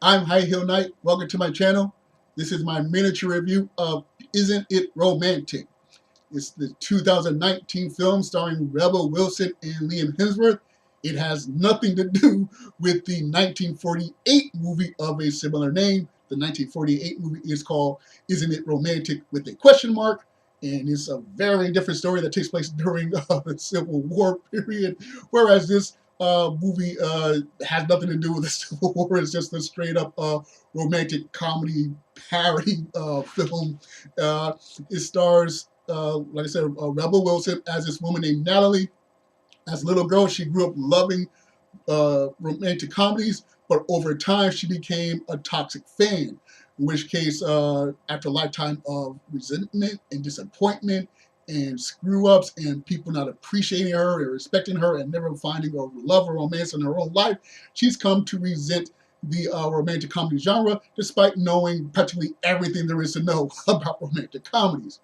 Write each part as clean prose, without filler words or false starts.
I'm High Heel Knight. Welcome to my channel. This is my miniature review of Isn't It Romantic? It's the 2019 film starring Rebel Wilson and Liam Hemsworth. It has nothing to do with the 1948 movie of a similar name. The 1948 movie is called Isn't It Romantic with a question mark. And it's a very different story that takes place during the Civil War period. Whereas this movie has nothing to do with the Civil War. It's just a straight up romantic comedy parody film. It stars, like I said, Rebel Wilson as this woman named Natalie. As a little girl, she grew up loving romantic comedies, but over time she became a toxic fan. In which case, after a lifetime of resentment and disappointment and screw-ups and people not appreciating her or respecting her and never finding a love or romance in her own life, she's come to resent the romantic comedy genre, despite knowing practically everything there is to know about romantic comedies.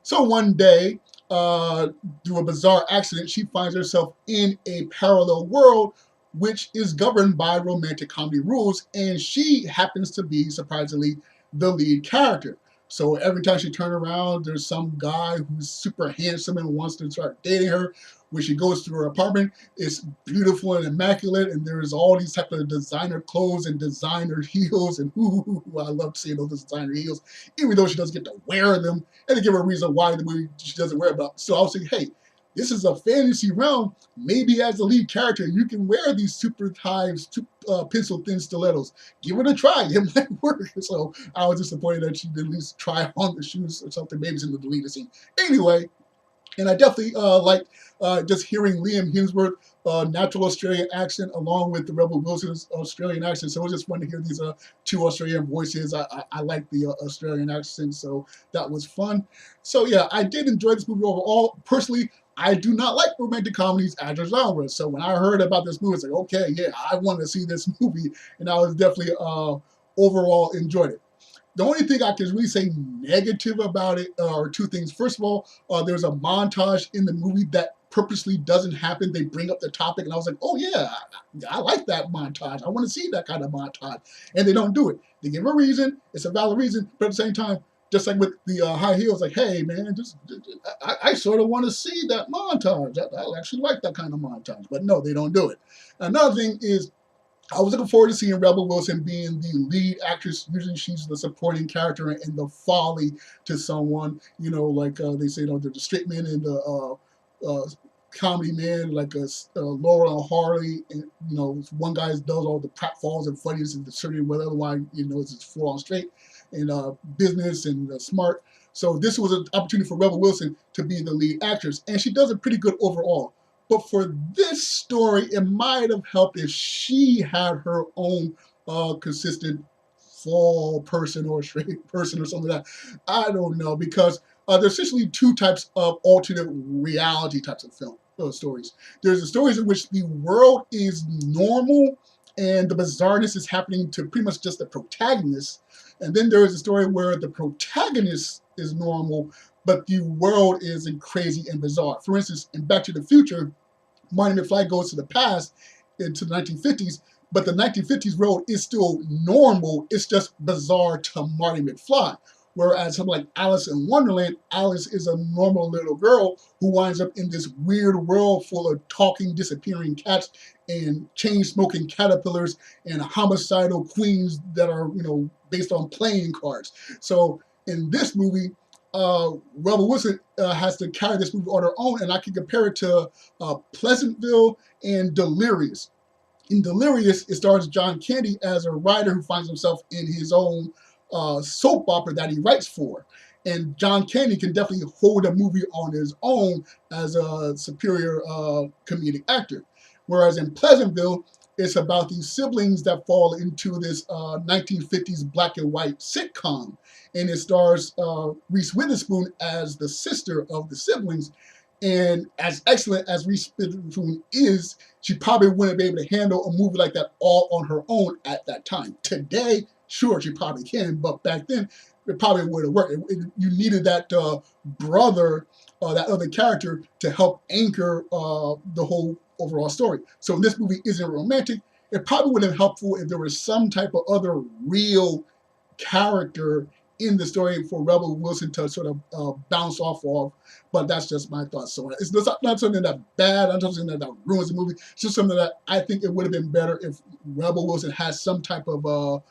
So one day, through a bizarre accident, she finds herself in a parallel world which is governed by romantic comedy rules, and she happens to be, surprisingly, the lead character. So every time she turns around, there's some guy who's super handsome and wants to start dating her. When she goes to her apartment, it's beautiful and immaculate, and there's all these type of designer clothes and designer heels, and I love seeing those designer heels, even though she doesn't get to wear them, and to give her a reason why the movie she doesn't wear them. So I was thinking, hey, this is a fantasy realm. Maybe as the lead character, you can wear these super high, pencil thin stilettos. Give it a try. It might work. So I was disappointed that she didn't at least try on the shoes or something. Maybe it's in the deleted scene. Anyway, and I definitely liked just hearing Liam Hemsworth natural Australian accent along with the Rebel Wilson's Australian accent. So it was just fun to hear these two Australian voices. I like the Australian accent, so that was fun. So yeah, I did enjoy this movie overall. Personally, I do not like romantic comedies as a genre. So when I heard about this movie, it's like, okay, yeah, I want to see this movie. And I was definitely overall enjoyed it. The only thing I can really say negative about it are two things. First of all, there's a montage in the movie that purposely doesn't happen. They bring up the topic, and I was like, oh yeah, I like that montage. I want to see that kind of montage. And they don't do it. They give a reason. It's a valid reason, but at the same time, just like with the high heels, like, hey man, I sort of want to see that montage. I actually like that kind of montage, but no, they don't do it. Another thing is, I was looking forward to seeing Rebel Wilson being the lead actress. Usually she's the supporting character and the folly to someone, like they say, the straight man and the comedy man, like Laura and Harley, and one guy does all the pratfalls and funnies and the certain whether otherwise, it's just full on straight and business and smart. So this was an opportunity for Rebel Wilson to be the lead actress, and she does it pretty good overall. But for this story, it might have helped if she had her own consistent fall person or straight person or something like that. I don't know, because there's essentially two types of alternate reality types of film stories. There's the stories in which the world is normal and the bizarreness is happening to pretty much just the protagonist. And then there is a story where the protagonist is normal, but the world is crazy and bizarre. For instance, in Back to the Future, Marty McFly goes to the past into the 1950s, but the 1950s world is still normal. It's just bizarre to Marty McFly. Whereas something like Alice in Wonderland, Alice is a normal little girl who winds up in this weird world full of talking, disappearing cats and chain-smoking caterpillars and homicidal queens that are, based on playing cards. So in this movie, Rebel Wilson has to carry this movie on her own, and I can compare it to Pleasantville and Delirious. In Delirious, it stars John Candy as a writer who finds himself in his own soap opera that he writes for. And John Candy can definitely hold a movie on his own as a superior comedic actor. Whereas in Pleasantville, it's about these siblings that fall into this 1950s black and white sitcom. And it stars Reese Witherspoon as the sister of the siblings. And as excellent as Reese Witherspoon is, she probably wouldn't be able to handle a movie like that all on her own at that time. Today, sure, she probably can, but back then, it probably would have worked. You needed that brother, that other character, to help anchor the whole overall story. So this movie isn't romantic. It probably would have been helpful if there was some type of other real character in the story for Rebel Wilson to sort of bounce off of, but that's just my thoughts. So it's not something that's bad, not something that ruins the movie. It's just something that I think it would have been better if Rebel Wilson has some type of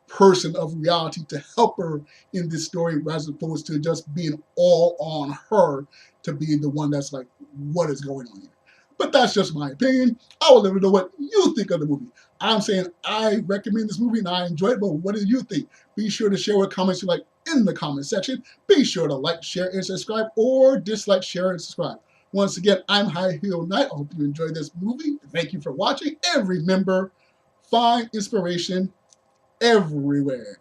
person of reality to help her in this story, as opposed to just being all on her to be the one that's like, what is going on here? But that's just my opinion. I will let you know what you think of the movie. I'm saying I recommend this movie and I enjoy it, but what do you think? Be sure to share what comments you like in the comment section. Be sure to like, share, and subscribe, or dislike, share, and subscribe. Once again, I'm High Heel Knight. I hope you enjoyed this movie. Thank you for watching, and remember, find inspiration everywhere.